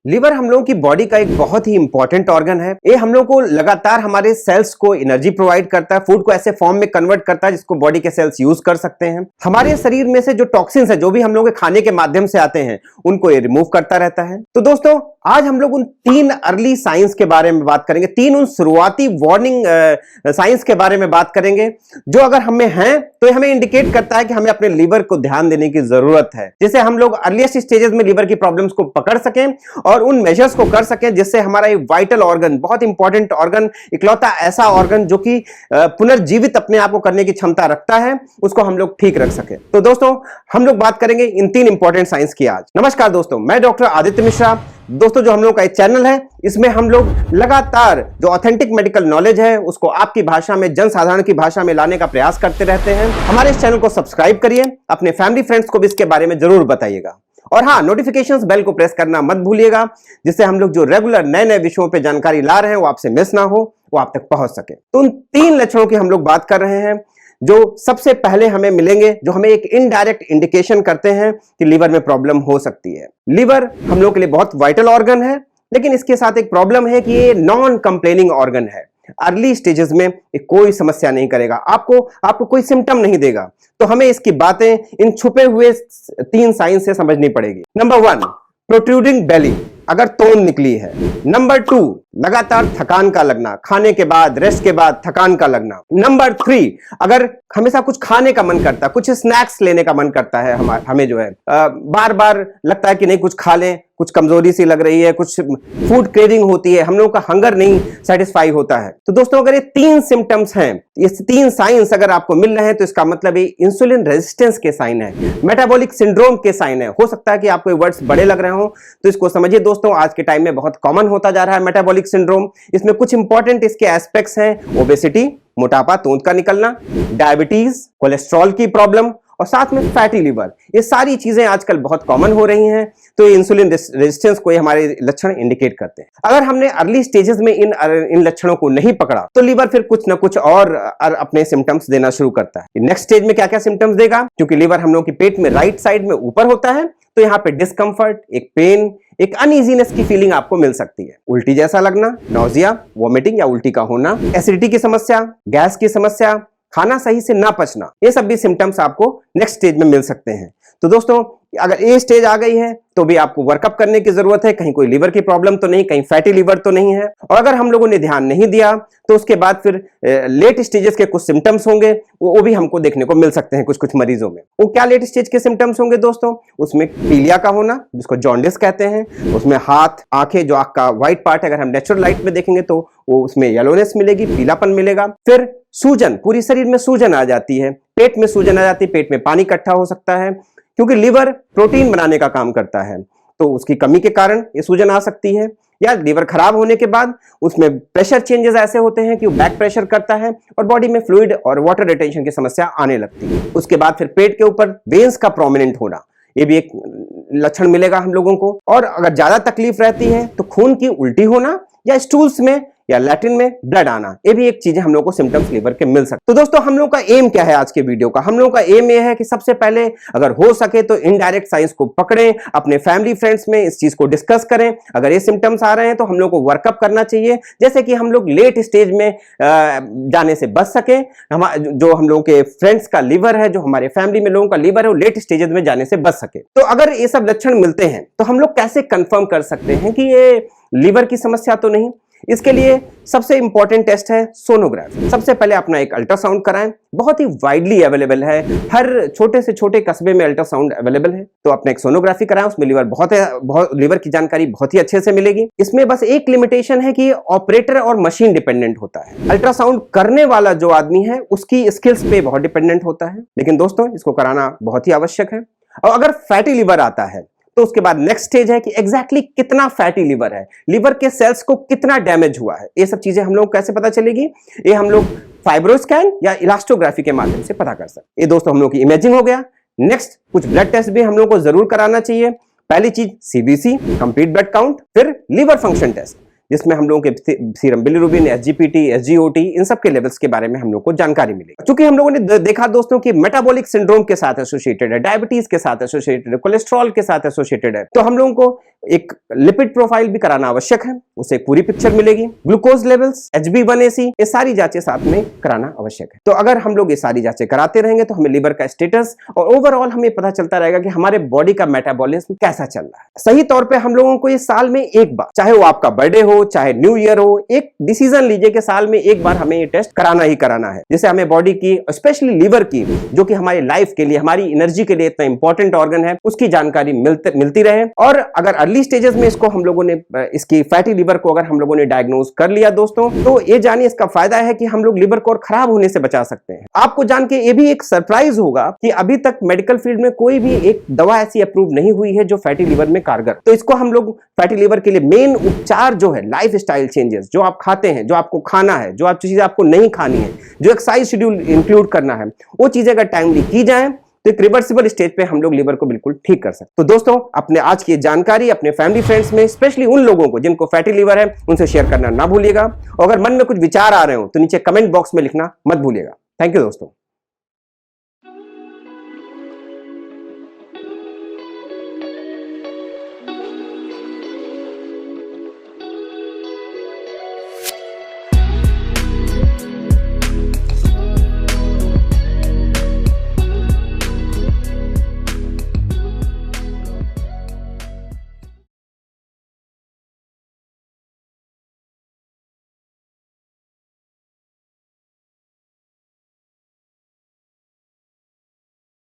Liver हम लोगों की बॉडी का एक बहुत ही इंपॉर्टेंट ऑर्गन है। ये हम लोग को लगातार हमारे सेल्स को एनर्जी प्रोवाइड करता है, फूड को ऐसे फॉर्म में कन्वर्ट करता है जिसको बॉडी के सेल्स यूज कर सकते हैं। हमारे शरीर में से जो टॉक्सिन्स है, जो भी हम लोग के खाने के माध्यम से आते हैं, उनको ये रिमूव करता रहता है। तो दोस्तों आज हम लोग उन 3 अर्ली साइंस के बारे में बात करेंगे, 3 उन शुरुआती वार्निंग साइंस के बारे में बात करेंगे जो अगर हमें हैं तो हमें इंडिकेट करता है कि हमें अपने लिवर को ध्यान देने की जरूरत है, जिससे हम लोग अर्लीस्ट स्टेजेस में लिवर की प्रॉब्लम्स को पकड़ सकें और उन मेजर्स को कर सकें जिससे हमारा एक वाइटल ऑर्गन, बहुत इंपॉर्टेंट ऑर्गन, इकलौता ऐसा ऑर्गन जो कि पुनर्जीवित अपने आप को करने की क्षमता रखता है, उसको हम लोग ठीक रख सके। तो दोस्तों हम लोग बात करेंगे इन 3 इंपॉर्टेंट साइंस की आज। नमस्कार दोस्तों, मैं डॉक्टर आदित्य मिश्रा। दोस्तों जो हम लोग का एक चैनल है, इसमें हम लोग लगातार जो ऑथेंटिक मेडिकल नॉलेज है उसको आपकी भाषा में, जन साधारण की भाषा में लाने का प्रयास करते रहते हैं। हमारे इस चैनल को सब्सक्राइब करिए, अपने फैमिली फ्रेंड्स को भी इसके बारे में जरूर बताइएगा और हाँ, नोटिफिकेशंस बेल को प्रेस करना मत भूलिएगा, जिससे हम लोग जो रेगुलर नए नए विषयों पे जानकारी ला रहे हैं वो आपसे मिस ना हो, वो आप तक पहुंच सके। तो उन 3 लक्षणों की हम लोग बात कर रहे हैं जो सबसे पहले हमें मिलेंगे, जो हमें एक इनडायरेक्ट इंडिकेशन करते हैं कि लिवर में प्रॉब्लम हो सकती है। लिवर हम लोग के लिए बहुत वाइटल ऑर्गन है, लेकिन इसके साथ एक प्रॉब्लम है कि ये नॉन कंप्लेनिंग ऑर्गन है। अर्ली स्टेजेस में ये कोई समस्या नहीं करेगा, आपको कोई सिम्टम नहीं देगा। तो हमें इसकी बातें इन छुपे हुए 3 साइन से समझनी पड़ेगी। नंबर 1, प्रोट्रूडिंग बेली, अगर तोंद निकली है। नंबर 2, लगातार थकान का लगना, खाने के बाद, रेस्ट के बाद थकान का लगना। नंबर 3, अगर हमेशा कुछ खाने का मन करता है, कुछ स्नैक्स लेने का मन करता है, हमें जो है बार बार लगता है कि नहीं कुछ खा लें, कुछ कमजोरी सी लग रही है, कुछ फूड क्रेविंग होती है, हम लोगों का हंगर नहीं सेटिस्फाई होता है। तो दोस्तों अगर ये 3 सिम्टम्स हैं, ये 3 साइंस अगर आपको मिल रहे हैं तो इसका मतलब ये इंसुलिन रेजिस्टेंस के साइन है, मेटाबॉलिक सिंड्रोम के साइन है। हो सकता है कि आपको ये वर्ड्स बड़े लग रहे हो, तो इसको समझिए दोस्तों, आज के टाइम में बहुत कॉमन होता जा रहा है मेटाबॉलिक सिंड्रोम। इसमें कुछ इंपॉर्टेंट इसके एस्पेक्ट्स हैं, ओबेसिटी, मोटापा, तोंद का निकलना, डायबिटीज, कोलेस्ट्रॉल की प्रॉब्लम और साथ में फैटी लिवर। ये सारी चीजें आजकल बहुत कॉमन हो रही हैं, तो इंसुलिन रेजिस्टेंस को हमारे लक्षण इंडिकेट करते हैं। अगर हमने अर्ली स्टेजेस में इन लक्षणों को नहीं पकड़ा तो लिवर फिर कुछ ना कुछ और अपने सिम्टम्स देना शुरू करता है। नेक्स्ट स्टेज में क्या क्या सिम्टम्स देगा, क्योंकि लिवर हम लोग की पेट में राइट साइड में ऊपर होता है, तो यहाँ पे डिस्कंफर्ट, एक पेन, एक अनइजीनेस की फीलिंग आपको मिल सकती है। उल्टी जैसा लगना, नौजिया, वॉमिटिंग या उल्टी का होना, एसिडिटी की समस्या, गैस की समस्या, खाना सही से ना पचना, ये सब भी सिम्टम्स आपको नेक्स्ट स्टेज में मिल सकते हैं। तो दोस्तों अगर ये स्टेज आ गई है तो भी आपको वर्कअप करने की जरूरत है, कहीं कोई लिवर की प्रॉब्लम तो नहीं, कहीं फैटी लिवर तो नहीं है। और अगर हम लोगों ने ध्यान नहीं दिया तो उसके बाद फिर लेट स्टेजेस के कुछ सिम्टम्स होंगे, वो भी हमको देखने को मिल सकते हैं कुछ मरीजों में। वो क्या लेट स्टेज के सिम्टम्स होंगे दोस्तों, उसमें पीलिया का होना, जिसको जॉन्डिस कहते हैं, उसमें हाथ, आंखें, जो आंख का व्हाइट पार्ट है, अगर हम नेचुरल लाइट में देखेंगे तो वो उसमें येलोनेस मिलेगी, पीलापन मिलेगा। फिर सूजन, पूरी शरीर में सूजन आ जाती है, पेट में सूजन आ जाती है, पेट में पानी इकट्ठा हो सकता है, क्योंकि लिवर प्रोटीन बनाने का काम करता है, तो उसकी कमी के कारण ये सूजन आ सकती है। या लिवर खराब होने के बाद उसमें प्रेशर चेंजेस ऐसे होते हैं कि वो बैक प्रेशर करता है और बॉडी में फ्लूइड और वाटर रिटेंशन की समस्या आने लगती है। उसके बाद फिर पेट के ऊपर वेन्स का प्रोमिनेंट होना, ये भी एक लक्षण मिलेगा हम लोगों को। और अगर ज्यादा तकलीफ रहती है तो खून की उल्टी होना या स्टूल्स में या लैट्रिन में ब्लड आना, ये भी एक चीजें हम लोग को सिम्टम्स लिवर के मिल सकते। तो दोस्तों हम लोग का एम क्या है आज के वीडियो का, हम लोग का एम ये है कि सबसे पहले अगर हो सके तो इनडायरेक्ट साइंस को पकड़ें, अपने फैमिली फ्रेंड्स में इस चीज को डिस्कस करें। अगर ये सिम्टम्स आ रहे हैं तो हम लोग को वर्कअप करना चाहिए, जैसे कि हम लोग लेट स्टेज में जाने से बच सके। जो हम लोगों के फ्रेंड्स का लिवर है, जो हमारे फैमिली में लोगों का लिवर है, वो लेट स्टेजेस में जाने से बच सके। तो अगर ये सब लक्षण मिलते हैं तो हम लोग कैसे कंफर्म कर सकते हैं कि ये लिवर की समस्या तो नहीं। इसके लिए सबसे इंपॉर्टेंट टेस्ट है सोनोग्राफी। सबसे पहले अपना एक अल्ट्रासाउंड कराएं, बहुत ही वाइडली अवेलेबल है, हर छोटे से छोटे कस्बे में अल्ट्रासाउंड अवेलेबल है। तो अपना एक सोनोग्राफी कराएं, उसमें लिवर की जानकारी बहुत ही अच्छे से मिलेगी। इसमें बस एक लिमिटेशन है कि ऑपरेटर और मशीन डिपेंडेंट होता है। अल्ट्रासाउंड करने वाला जो आदमी है उसकी स्किल्स पे बहुत डिपेंडेंट होता है, लेकिन दोस्तों इसको कराना बहुत ही आवश्यक है। और अगर फैटी लिवर आता है तो उसके बाद नेक्स्ट स्टेज है कि एग्जैक्टली कितना फैटी लिवर है, लिवर के सेल्स को कितना डैमेज हुआ है। ये सब चीजें हम लोग कैसे पता चलेगी, ये हम लोग फाइब्रोस्कैन या इलास्टोग्राफी के माध्यम से पता कर सकते। ये दोस्तों हम लोग की इमेजिंग हो गया। नेक्स्ट कुछ ब्लड टेस्ट भी हम लोग को जरूर कराना चाहिए। पहली चीज सीबीसी, कंप्लीट ब्लड काउंट, फिर लिवर फंक्शन टेस्ट। जिसमें हम लोगों के सीरम बिलिरुबिन, एसजीपीटी, एसजीओटी, इन सब के लेवल्स के बारे में हम लोग को जानकारी मिलेगी। क्योंकि हम लोगों ने देखा दोस्तों कि मेटाबॉलिक सिंड्रोम के साथ एसोसिएटेड है, डायबिटीज के साथ एसोसिएटेड है, कोलेस्ट्रॉल के साथ एसोसिएटेड है, तो हम लोगों को एक लिपिड प्रोफाइल भी कराना आवश्यक है, उसे एक पूरी पिक्चर मिलेगी। ग्लूकोज लेवल्स, HbA1c, ये सारी जांचें साथ में कराना आवश्यक है। तो अगर हम लोग ये सारी जांचें कराते रहेंगे तो हमें लीवर का स्टेटस और ओवरऑल हमें पता चलता रहेगा कि हमारे बॉडी का मेटाबॉलिज्म कैसा चल रहा है। सही तौर पे हम लोगों को ये साल में एक बार, चाहे वो आपका बर्थडे हो, चाहे न्यू ईयर हो, एक डिसीजन लीजिए कि साल में एक बार हमें ये टेस्ट कराना ही कराना है, जिससे हमें बॉडी की, स्पेशली लीवर की, जो कि हमारी लाइफ के लिए, हमारी एनर्जी के लिए इतना इंपॉर्टेंट ऑर्गन है, उसकी जानकारी मिलती रहे। और अगर अर्ली स्टेजेस में इसको हम लोगों ने, इसकी फैटी लीवर को अगर हम लोगों ने डायग्नोज कर लिया दोस्तों, तो ये जानिए इसका फायदा है कि हम लोग लीवर को और खराब होने से बचा सकते हैं। आपको जान के ये भी एक सरप्राइज होगा कि अभी तक मेडिकल फील्ड में कोई भी एक दवा ऐसी अप्रूव नहीं हुई है जो फैटी लीवर में कारगर। तो इसको हम लोग फैटी लीवर के लिए मेन उपचार जो है, लाइफ स्टाइल चेंजेस, जो आप खाते हैं, जो आपको खाना है, जो आप चीजें आपको नहीं खानी है, जो एक्सरसाइज शेड्यूल इंक्लूड करना है, वो चीजें अगर टाइमली की जाए तो एक रिवर्सिबल स्टेज पे हम लोग लीवर को बिल्कुल ठीक कर सकते हैं। तो दोस्तों, अपने आज की जानकारी अपने फैमिली फ्रेंड्स में, स्पेशली उन लोगों को जिनको फैटी लीवर है, उनसे शेयर करना ना भूलिएगा। और अगर मन में कुछ विचार आ रहे हो तो नीचे कमेंट बॉक्स में लिखना मत भूलिएगा। थैंक यू दोस्तों।